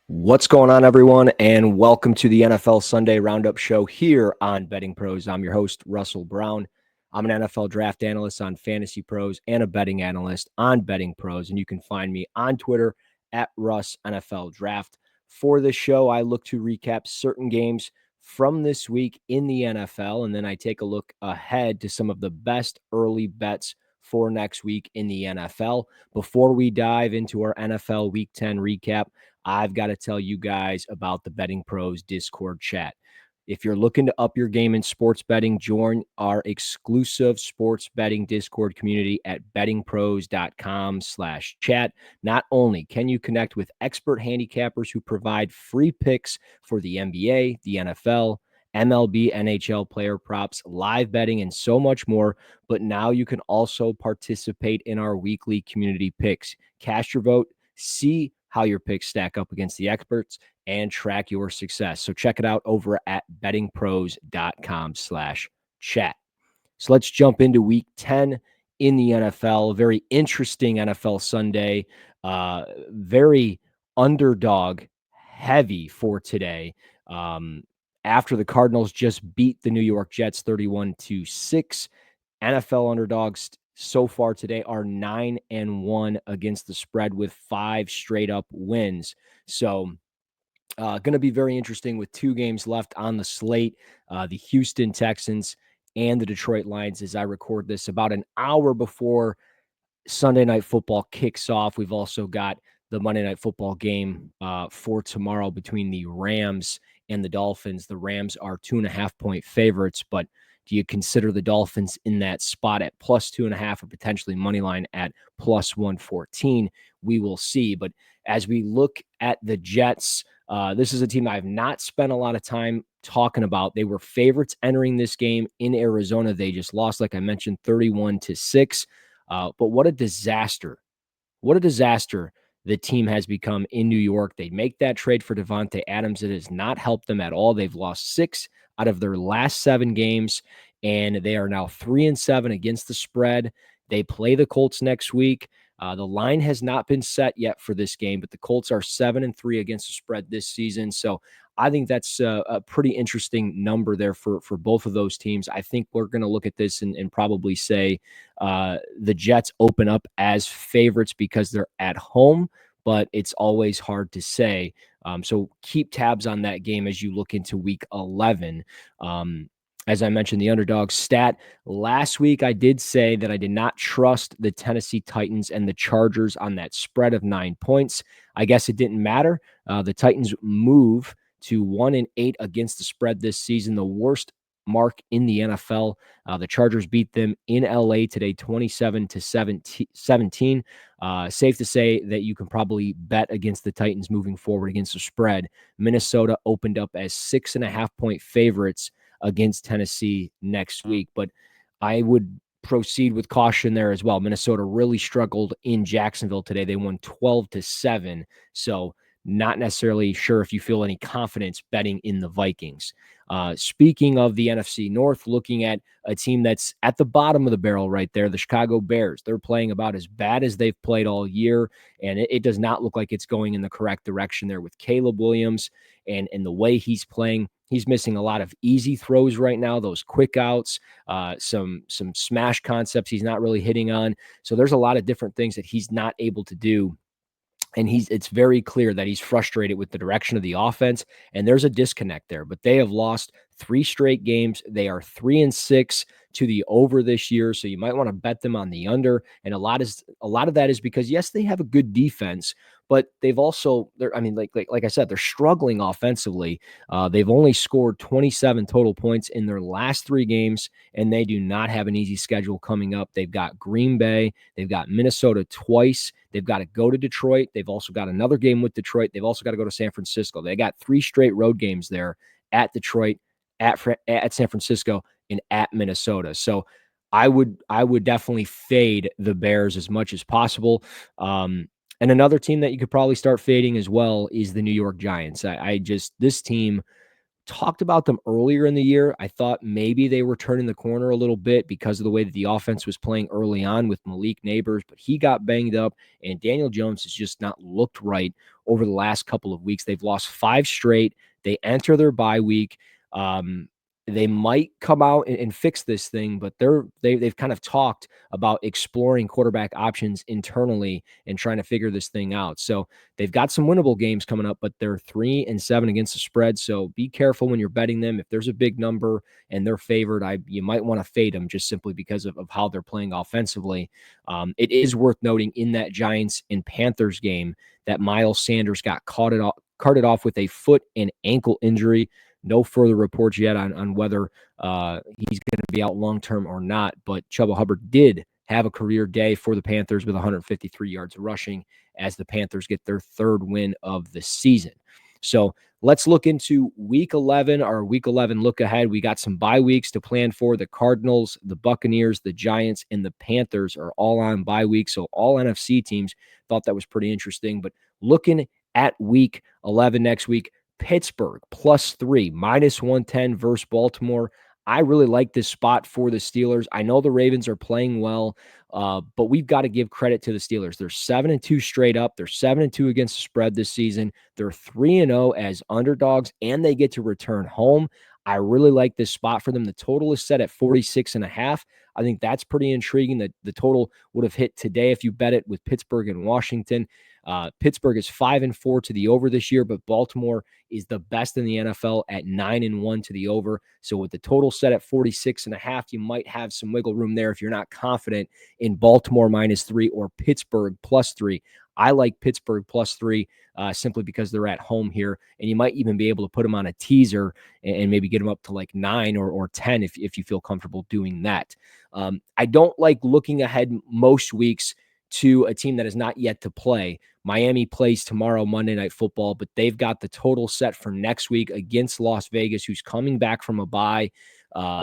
What's going on, everyone, and welcome to the NFL Sunday Roundup Show here on Betting Pros. I'm your host, Russell Brown. I'm an NFL draft analyst on Fantasy Pros and a betting analyst on Betting Pros, and you can find me on Twitter at Russ NFL Draft. For this show, I look to recap certain games from this week in the NFL, and then I take a look ahead to some of the best early bets for next week in the NFL. Before we dive into our NFL Week 10 recap, I've got to tell you guys about the Betting Pros Discord chat. If you're looking to up your game in sports betting, join our exclusive sports betting Discord community at bettingpros.com/chat. Not only can you connect with expert handicappers who provide free picks for the NBA, the NFL, MLB, NHL player props, live betting, and so much more, but now you can also participate in our weekly community picks. Cast your vote, see how your picks stack up against the experts, and track your success. So check it out over at bettingpros.com/chat. So let's jump into week 10 in the NFL. Very interesting NFL Sunday. Very underdog heavy for today. After the Cardinals just beat the New York Jets 31-6, NFL underdogs so far today are 9-1 against the spread with 5 straight up wins. So going to be very interesting with 2 games left on the slate. The Houston Texans and the Detroit Lions, as I record this about an hour before Sunday Night Football kicks off. We've also got the Monday Night Football game for tomorrow between the Rams and the Dolphins. The Rams are 2.5-point favorites, but do you consider the Dolphins in that spot at plus 2.5 or potentially money line at plus 114? We will see. But as we look at the Jets, this is a team I've not spent a lot of time talking about. They were favorites entering this game in Arizona. They just lost, like I mentioned, 31-6. But what a disaster. What a disaster the team has become in New York. They make that trade for Devontae Adams. It has not helped them at all. They've lost 6 out of their last 7 games, and they are now 3-7 against the spread. They play the Colts next week. The line has not been set yet for this game, but the Colts are 7-3 against the spread this season. So I think that's a pretty interesting number there for both of those teams. I think we're going to look at this and probably say the Jets open up as favorites because they're at home, but it's always hard to say. So keep tabs on that game as you look into week 11. As I mentioned, the underdog stat last week, I did say that I did not trust the Tennessee Titans and the Chargers on that spread of 9 points. I guess it didn't matter. The Titans move to 1-8 against the spread this season, the worst mark in the NFL. The Chargers beat them in LA today, 27-17. Safe to say that you can probably bet against the Titans moving forward against the spread. Minnesota opened up as 6.5-point favorites against Tennessee next week, but I would proceed with caution there as well. Minnesota really struggled in Jacksonville today. They won 12-7. So not necessarily sure if you feel any confidence betting in the Vikings. Speaking of the NFC North, looking at a team that's at the bottom of the barrel right there, the Chicago Bears. They're playing about as bad as they've played all year, and it does not look like it's going in the correct direction there with Caleb Williams and the way he's playing. He's missing a lot of easy throws right now, those quick outs, some smash concepts he's not really hitting on. So there's a lot of different things that he's not able to do. And it's very clear that he's frustrated with the direction of the offense, and there's a disconnect there. But they have lost 3 straight games. They are 3-6 to the over this year, so you might want to bet them on the under. And a lot of that is because yes, they have a good defense, but they've also like I said, they're struggling offensively. They've only scored 27 total points in their last 3 games, and they do not have an easy schedule coming up. They've got Green Bay, they've got Minnesota twice. They've got to go to Detroit. They've also got another game with Detroit. They've also got to go to San Francisco. They got 3 straight road games there at Detroit, at San Francisco, and at Minnesota. So I would definitely fade the Bears as much as possible. And another team that you could probably start fading as well is the New York Giants. This team talked about them earlier in the year. I thought maybe they were turning the corner a little bit because of the way that the offense was playing early on with Malik Neighbors, but he got banged up, and Daniel Jones has just not looked right over the last couple of weeks. They've lost 5 straight. They enter their bye week. They might come out and fix this thing, but they've kind of talked about exploring quarterback options internally and trying to figure this thing out. So they've got some winnable games coming up, but they're 3-7 against the spread. So be careful when you're betting them. If there's a big number and they're favored, you might want to fade them just simply because of how they're playing offensively. It is worth noting in that Giants and Panthers game that Miles Sanders got carted off with a foot and ankle injury. No further reports yet on whether he's going to be out long-term or not, but Chuba Hubbard did have a career day for the Panthers with 153 yards rushing as the Panthers get their 3rd win of the season. So let's look into Week 11, our Week 11 look ahead. We got some bye weeks to plan for. The Cardinals, the Buccaneers, the Giants, and the Panthers are all on bye week, so all NFC teams. Thought that was pretty interesting, but looking at Week 11 next week, Pittsburgh +3, -110 versus Baltimore. I really like this spot for the Steelers. I know the Ravens are playing well, but we've got to give credit to the Steelers. They're 7-2 straight up. They're 7-2 against the spread this season. They're 3-0 as underdogs, and they get to return home. I really like this spot for them. The total is set at 46.5. I think that's pretty intriguing. That the total would have hit today if you bet it with Pittsburgh and Washington. Pittsburgh is 5-4 to the over this year, but Baltimore is the best in the NFL at 9-1 to the over. So with the total set at 46.5, you might have some wiggle room there if you're not confident in Baltimore -3 or Pittsburgh +3. I like Pittsburgh +3 simply because they're at home here, and you might even be able to put them on a teaser and maybe get them up to like 9 or 10 if you feel comfortable doing that. I don't like looking ahead most weeks to a team that is not yet to play. Miami plays tomorrow, Monday Night Football, but they've got the total set for next week against Las Vegas, who's coming back from a bye.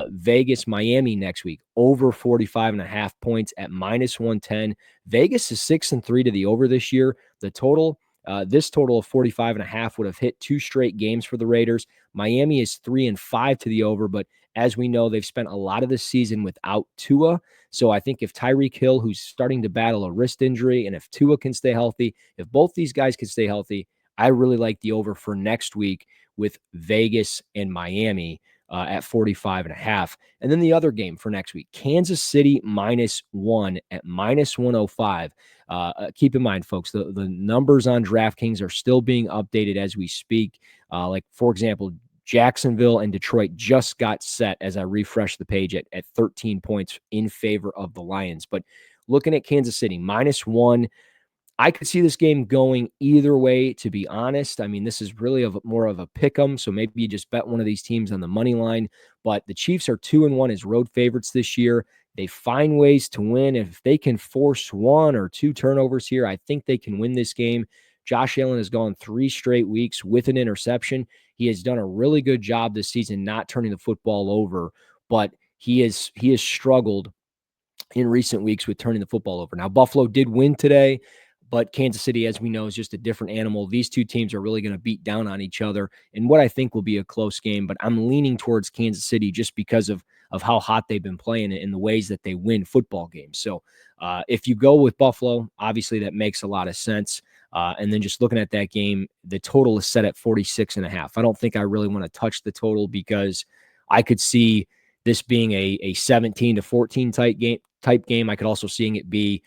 Vegas, Miami next week, over 45.5 points at -110. Vegas is 6-3 to the over this year. The total, this total of 45.5 would have hit 2 straight games for the Raiders. Miami is 3-5 to the over, but as we know, they've spent a lot of this season without Tua. So I think if Tyreek Hill, who's starting to battle a wrist injury, and if Tua can stay healthy, if both these guys can stay healthy, I really like the over for next week with Vegas and Miami at 45.5. And then the other game for next week, Kansas City -1 at -105. Keep in mind, folks, the numbers on DraftKings are still being updated as we speak. Like, for example, Jacksonville and Detroit just got set as I refresh the page at 13 points in favor of the Lions. But looking at Kansas City, -1, I could see this game going either way, to be honest. I mean, this is really more of a pick 'em, so maybe you just bet one of these teams on the money line. But the Chiefs are 2-1 as road favorites this year. They find ways to win. If they can force 1 or 2 turnovers here, I think they can win this game. Josh Allen has gone 3 straight weeks with an interception. He has done a really good job this season not turning the football over, but he has struggled in recent weeks with turning the football over. Now, Buffalo did win today, but Kansas City, as we know, is just a different animal. These two teams are really going to beat down on each other in what I think will be a close game, but I'm leaning towards Kansas City just because of how hot they've been playing in the ways that they win football games. So if you go with Buffalo, obviously that makes a lot of sense. And then just looking at that game, the total is set at 46.5. I don't think I really want to touch the total because I could see this being a 17-14 type game. I could also seeing it be,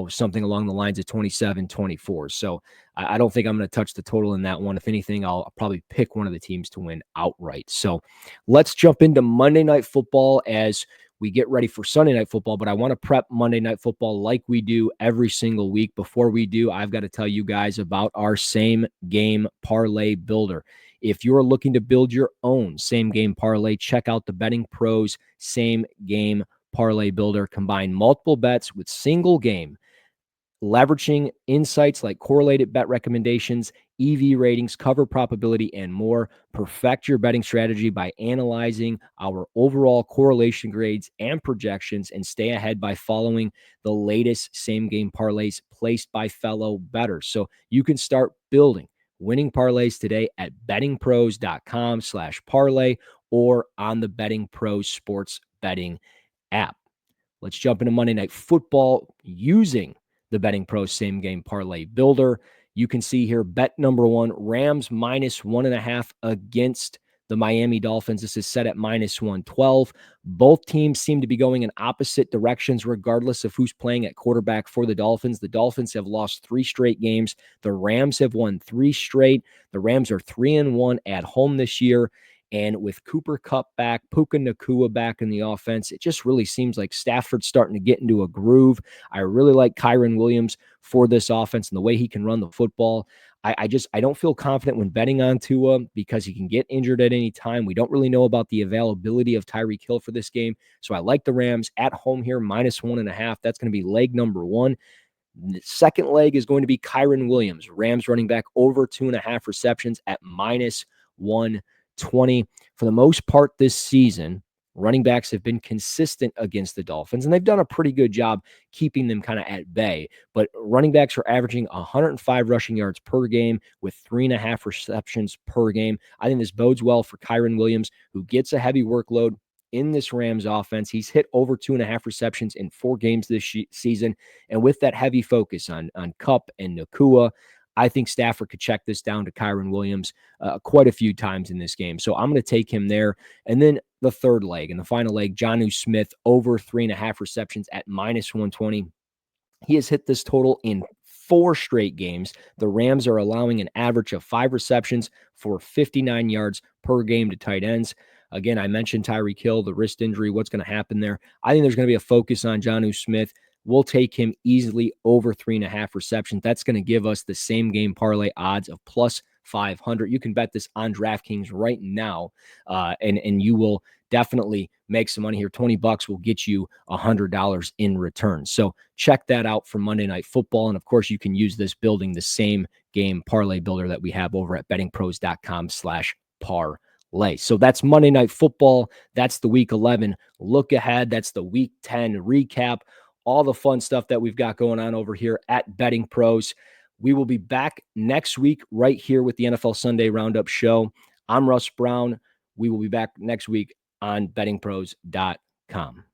something along the lines of 27-24. So I don't think I'm going to touch the total in that one. If anything, I'll probably pick one of the teams to win outright. So let's jump into Monday Night Football as we get ready for Sunday Night Football. But I want to prep Monday Night Football like we do every single week. Before we do, I've got to tell you guys about our same game parlay builder. If you're looking to build your own same game parlay, check out the BettingPros same game parlay builder. Combine multiple bets with single game, leveraging insights like correlated bet recommendations, EV ratings, cover probability, and more. Perfect your betting strategy by analyzing our overall correlation grades and projections, and stay ahead by following the latest same game parlays placed by fellow bettors. So you can start building winning parlays today at bettingpros.com/parlay or on the Betting Pros sports betting app. Let's jump into Monday Night Football using the Betting Pros same game parlay builder. You can see here bet number one, Rams -1.5 against the Miami Dolphins. This is set at -112. Both teams seem to be going in opposite directions, regardless of who's playing at quarterback for the Dolphins. The Dolphins have lost 3 straight games. The Rams have won 3 straight. The Rams are 3-1 at home this year. And with Cooper Kupp back, Puka Nacua back in the offense, it just really seems like Stafford's starting to get into a groove. I really like Kyren Williams for this offense and the way he can run the football. I don't feel confident when betting on Tua because he can get injured at any time. We don't really know about the availability of Tyreek Hill for this game. So I like the Rams at home here, -1.5. That's going to be leg number one. The second leg is going to be Kyren Williams, Rams running back, over 2.5 receptions at -120. For the most part this season, running backs have been consistent against the Dolphins, and they've done a pretty good job keeping them kind of at bay. But running backs are averaging 105 rushing yards per game with 3.5 receptions per game. I think this bodes well for Kyren Williams, who gets a heavy workload in this Rams offense. He's hit over 2.5 receptions in 4 games this season. And with that heavy focus on Kupp and Nacua, I think Stafford could check this down to Kyren Williams quite a few times in this game. So I'm going to take him there. And then the third leg and the final leg, Jonnu Smith over 3.5 receptions at -120. He has hit this total in 4 straight games. The Rams are allowing an average of 5 receptions for 59 yards per game to tight ends. Again, I mentioned Tyreek Hill, the wrist injury, what's going to happen there. I think there's going to be a focus on Jonnu Smith. We'll take him easily over 3.5 receptions. That's going to give us the same game parlay odds of +500. You can bet this on DraftKings right now, and you will definitely make some money here. $20 will get you $100 in return. So check that out for Monday Night Football. And of course, you can use this building the same game parlay builder that we have over at bettingpros.com/parlay. So that's Monday Night Football. That's the Week 11 look ahead. That's the Week 10 recap. All the fun stuff that we've got going on over here at Betting Pros. We will be back next week right here with the NFL Sunday Roundup Show. I'm Russ Brown. We will be back next week on bettingpros.com.